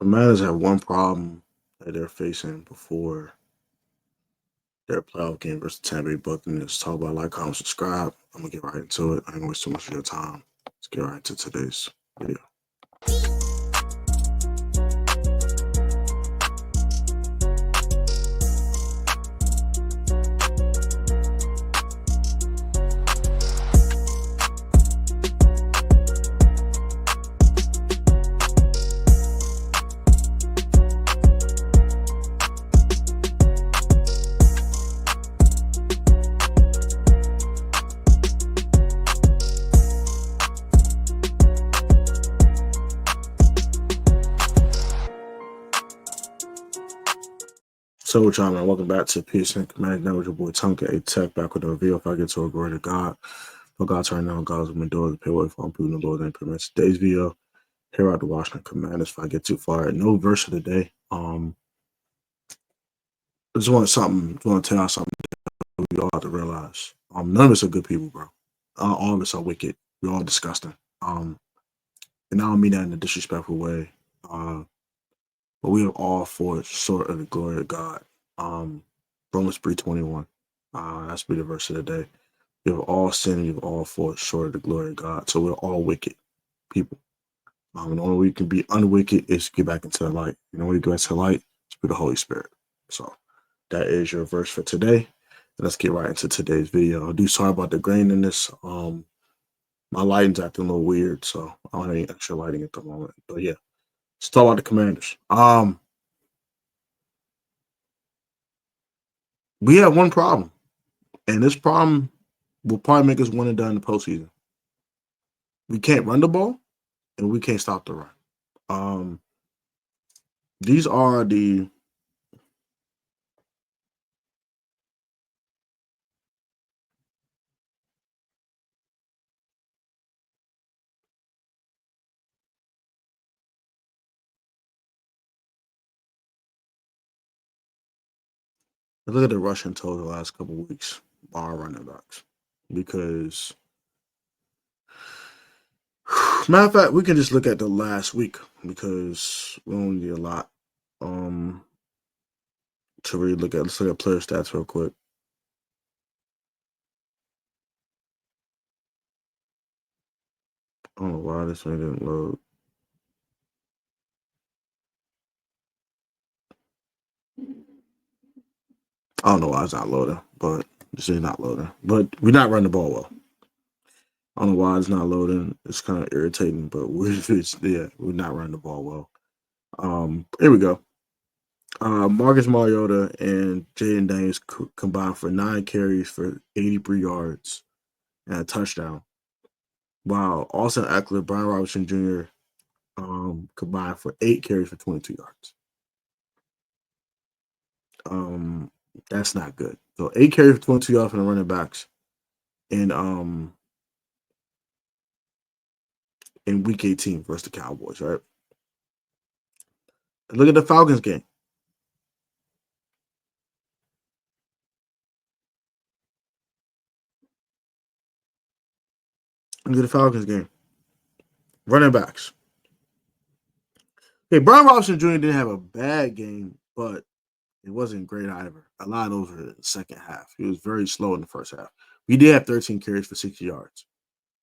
Commanders have one problem that they're facing before their playoff game versus Tampa Bay Buccaneers. Talk about like, comment, subscribe. I'm gonna get right into it. I ain't gonna waste too much of your time. Let's get right into today's video. So what's up, man? Welcome back to PSN Command. Now with your boy Tonka, a tech back with a review. If I get to a glory to God, for God's right now, God's open doors to pay away for people the Lord and permit. Today's video, here out the Washington Commanders. If I get too far, no verse of the day. I just want to tell y'all something that we all have to realize. None of us are good people, bro. All of us are wicked. We're all disgusting. And I don't mean that in a disrespectful way. But we have all fallen short of the glory of God. Romans 3:21. That's be the verse of the day. We have all sinned and you've all fallen short of the glory of God. So we're all wicked people. The only way we can be unwicked is to get back into the light. You know, when you go into the light, it's through the Holy Spirit. So that is your verse for today. And let's get right into today's video. I do sorry about the grain in this. My lighting's acting a little weird, so I don't have any extra lighting at the moment. But yeah, let's talk about the Commanders. We have one problem, and this problem will probably make us one and done in the postseason. We can't run the ball, and we can't stop the run. These are the look at the rushing total the last couple of weeks by our running backs, because matter of fact, we can just look at the last week because we only need a lot to really look at. Let's look at player stats real quick. I don't know why this thing didn't load. I don't know why it's not loading, but this is not loading. But we're not running the ball well. I don't know why it's not loading. It's kind of irritating, but we're not running the ball well. Here we go. Marcus Mariota and Jaden Daniels combined for 9 carries for 83 yards and a touchdown. While Austin Eckler, Brian Robinson Jr. Combined for 8 carries for 22 yards. That's not good. So 8 carries for 22 yards from the running backs in week 18 versus the Cowboys, right? Look at the Falcons game. Look at the Falcons game. Running backs. Okay, Brian Robinson Jr. didn't have a bad game, but it wasn't great either. A lot of those were in the second half. He was very slow in the first half. We did have 13 carries for 60 yards.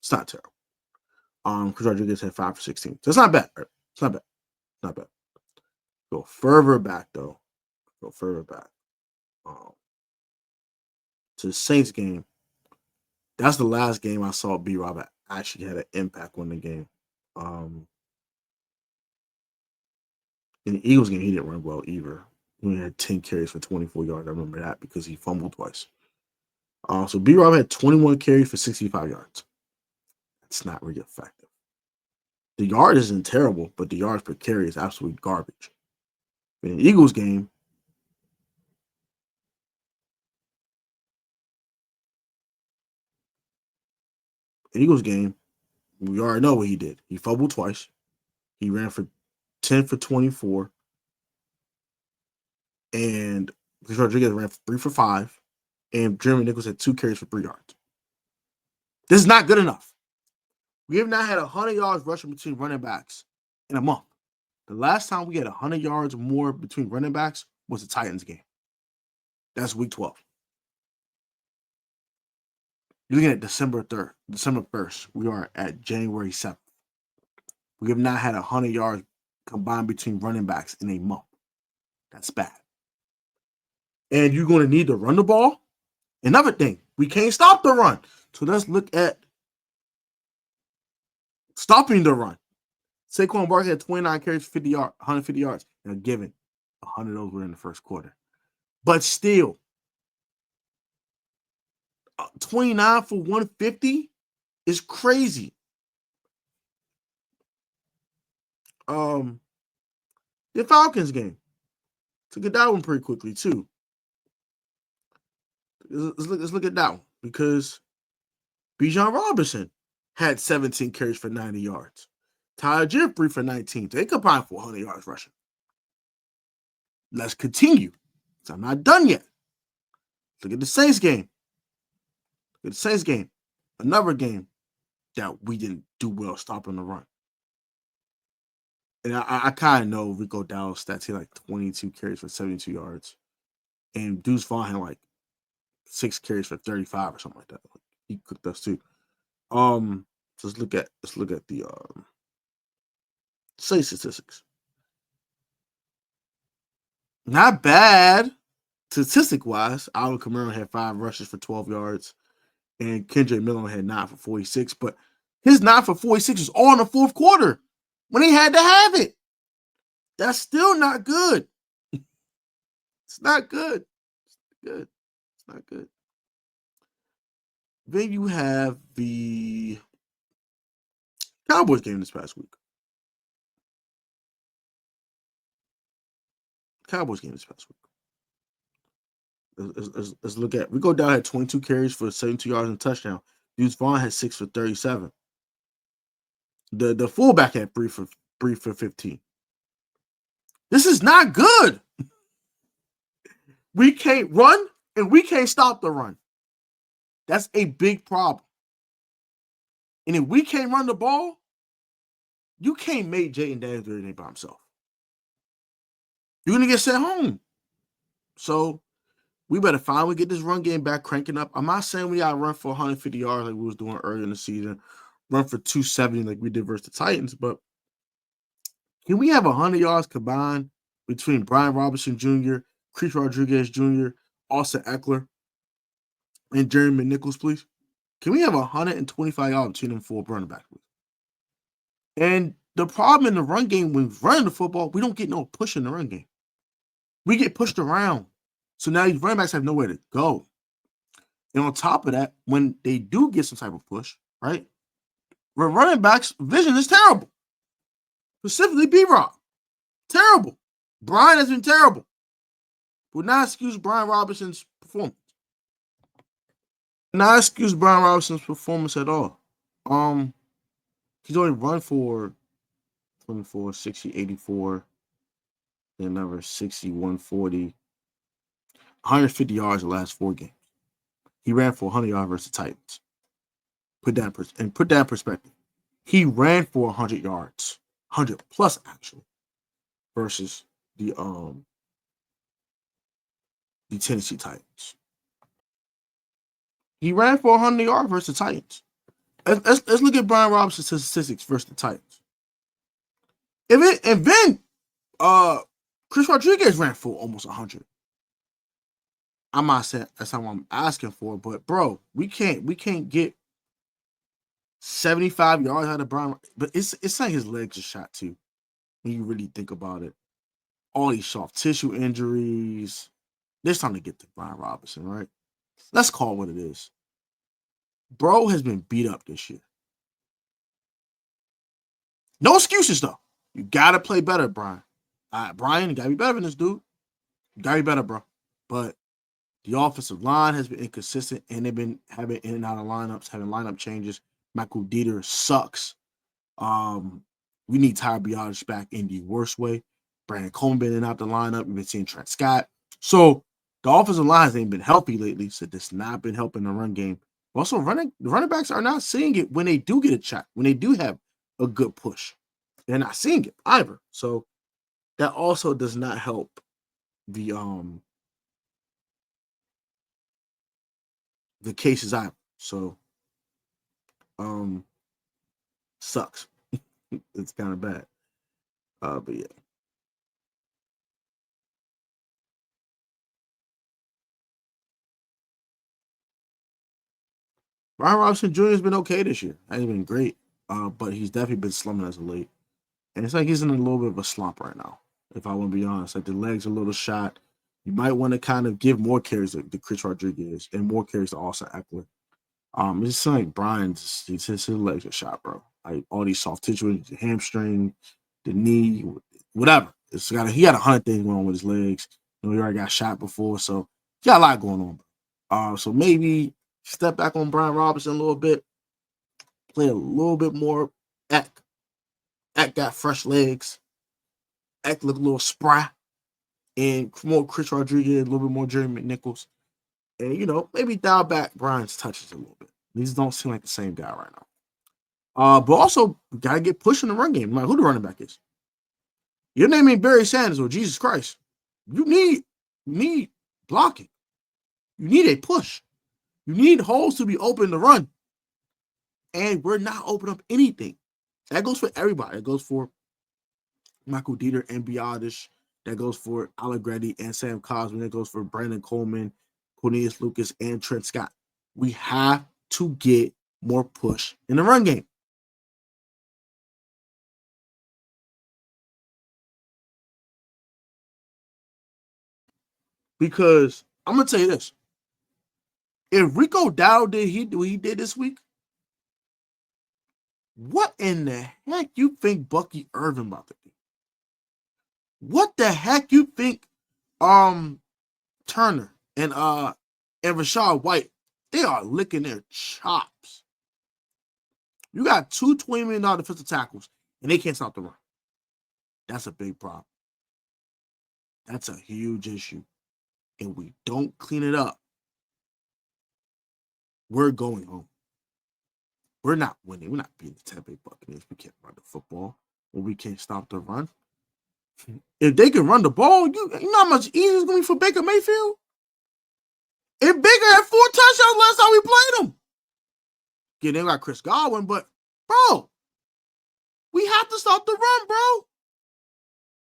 It's not terrible. Chris Rodriguez had 5 for 16. So it's not bad. Right? It's not bad. Not bad. Go further back, though. Go further back. To the Saints game. That's the last game I saw B. Rob actually had an impact on the game. In the Eagles game, he didn't run well either. He only had 10 carries for 24 yards. I remember that because he fumbled twice. So B. Rob had 21 carries for 65 yards. That's not really effective. The yard isn't terrible, but the yards per carry is absolute garbage. In the Eagles game, we already know what he did. He fumbled twice. He ran for 10 for 24. And Chris Rodriguez ran for 3 for 5. And Jeremy Nichols had 2 carries for 3 yards. This is not good enough. We have not had 100 yards rushing between running backs in a month. The last time we had 100 yards more between running backs was the Titans game. That's week 12. You're looking at December 3rd, December 1st. We are at January 7th. We have not had 100 yards combined between running backs in a month. That's bad. And you're going to need to run the ball. Another thing, we can't stop the run. So let's look at stopping the run. Saquon Barkley had 29 carries, 150 yards, and a given 100 of those were in the first quarter. But still, 29 for 150 is crazy. The Falcons game. To get that one pretty quickly, too. Let's look at that one, because Bijan Robinson had 17 carries for 90 yards. Tyler Jeffrey for 19. They combined for 100 yards rushing. Let's continue. I'm not done yet. Look at the Saints game. Look at the Saints game. Another game that we didn't do well stopping the run. And I kind of know Rico Dowdle's stats. He had like 22 carries for 72 yards. And Deuce Vaughn had like 6 carries for 35 or something like that. He cooked us too. So let's look at the say statistics. Not bad statistic wise. Alvin Kamara had 5 rushes for 12 yards, and Kendrick Miller had 9 for 46. But his 9 for 46 was all in the fourth quarter when he had to have it. That's still not good. It's not good. It's not good. Then you have the Cowboys game this past week. Let's look at. Rico Dowdle had 22 carries for 72 yards and a touchdown. Deuce Vaughn had 6 for 37. The fullback had 3 for 15. This is not good. We can't run and we can't stop the run. That's a big problem. And if we can't run the ball, you can't make Jaden Daniels do anything by himself. You're going to get sent home. So we better finally get this run game back cranking up. I'm not saying we got to run for 150 yards like we was doing earlier in the season, run for 270 like we did versus the Titans, but can we have 100 yards combined between Brian Robinson Jr., Chris Rodriguez Jr., Austin Eckler, and Jeremy McNichols, please? Can we have 125 yards between them 4 running backs, please? And the problem in the run game, when we're running the football, we don't get no push in the run game. We get pushed around. So now these running backs have nowhere to go. And on top of that, when they do get some type of push, right, the running backs' vision is terrible. Specifically B-Rob. Terrible. Brian has been terrible. Would not excuse Brian Robinson's performance. Not excuse Brian Robinson's performance at all. He's only run for 24, 60, 84, and another 60, 140, 150 yards the last 4 games. He ran for 100 yards versus the Titans. Put that in perspective. He ran for 100 yards, 100 plus actually, versus the Tennessee Titans. He ran for 100 yards versus the Titans. Let's look at Brian Robinson's statistics versus the Titans. And then Chris Rodriguez ran for almost 100. I'm not saying that's not what I'm asking for, but bro, we can't get 75 yards out of Brian. But it's like his legs are shot too, when you really think about it. All these soft tissue injuries. There's time to get to Brian Robinson, right? Let's call it what it is. Bro has been beat up this year. No excuses, though. You got to play better, Brian. Brian, you got to be better than this dude. You got to be better, bro. But the offensive line has been inconsistent, and they've been having in and out of lineups, having lineup changes. Michael Dieter sucks. We need Tyler Biadasz back in the worst way. Brandon Coleman been in and out the lineup. We've been seeing Trent Scott. So the offensive line hasn't been healthy lately, so that's not been helping the run game. Also, the running backs are not seeing it when they do get a check, when they do have a good push. They're not seeing it either. So that also does not help the cases either. So sucks. It's kind of bad. But yeah. Brian Robinson Jr. has been okay this year. Hasn't been great. But he's definitely been slumming as of late. And it's like he's in a little bit of a slump right now, if I want to be honest. Like the legs are a little shot. You might want to kind of give more carries to Chris Rodriguez and more carries to Austin Eckler. It's just like Brian's his legs are shot, bro. Like all these soft tissue, the hamstring, the knee, whatever. He got 100 things going on with his legs. You know, he already got shot before, so he got a lot going on. So maybe step back on Brian Robinson a little bit, play a little bit more. Eck got fresh legs. Eck look a little spry. And more Chris Rodriguez, a little bit more Jerry McNichols. And, you know, maybe dial back Brian's touches a little bit. These don't seem like the same guy right now. But also, got to get pushed in the run game. Like, who the running back is? Your name ain't Barry Sanders or Jesus Christ. You need blocking. You need a push. You need holes to be open to run. And we're not opening up anything. That goes for everybody. It goes for Michael Dieter and Biotish. That goes for Allegretti and Sam Cosman. That goes for Brandon Coleman, Cornelius Lucas, and Trent Scott. We have to get more push in the run game. Because I'm going to tell you this. If Rico Dowd did what he did this week, what in the heck you think Bucky Irvin about to do? What the heck you think Turner and Rashad White, they are licking their chops. You got two $20 million defensive tackles, and they can't stop the run. That's a big problem. That's a huge issue. And we don't clean it up, we're going home. We're not winning. We're not beating the Tampa Bay Buccaneers. We can't run the football when we can't stop the run. If they can run the ball, you know how much easier it's going to be for Baker Mayfield? If Baker had 4 touchdowns last time we played him. Yeah, they got Chris Godwin, but, bro, we have to stop the run, bro.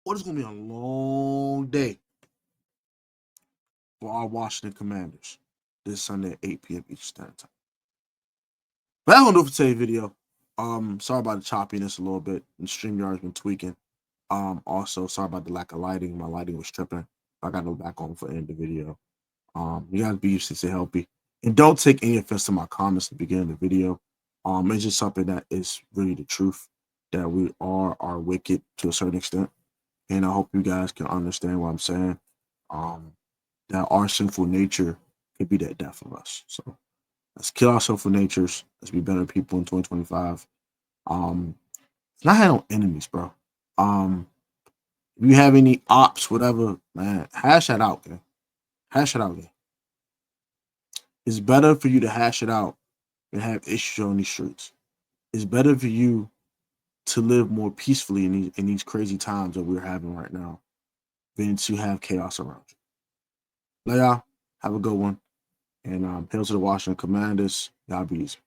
Or it's going to be a long day for our Washington Commanders this Sunday at 8 p.m. Eastern Standard Time. But that's going to do it for today's video. Sorry about the choppiness a little bit. The StreamYard's been tweaking. Also, sorry about the lack of lighting. My lighting was tripping. I got to go back on for the end of the video. You guys be used to stay healthy. And don't take any offense to my comments at the beginning of the video. It's just something that is really the truth, that we are wicked to a certain extent. And I hope you guys can understand what I'm saying. That our sinful nature could be that death of us. So let's kill our sinful natures. Let's be better people in 2025. Not have no enemies, bro. If you have any ops, whatever, man, hash that out, man. Hash it out, man. It's better for you to hash it out and have issues on these streets. It's better for you to live more peacefully in these crazy times that we're having right now than to have chaos around you. Love y'all. Have a good one. And hail to the Washington Commanders. Y'all be easy.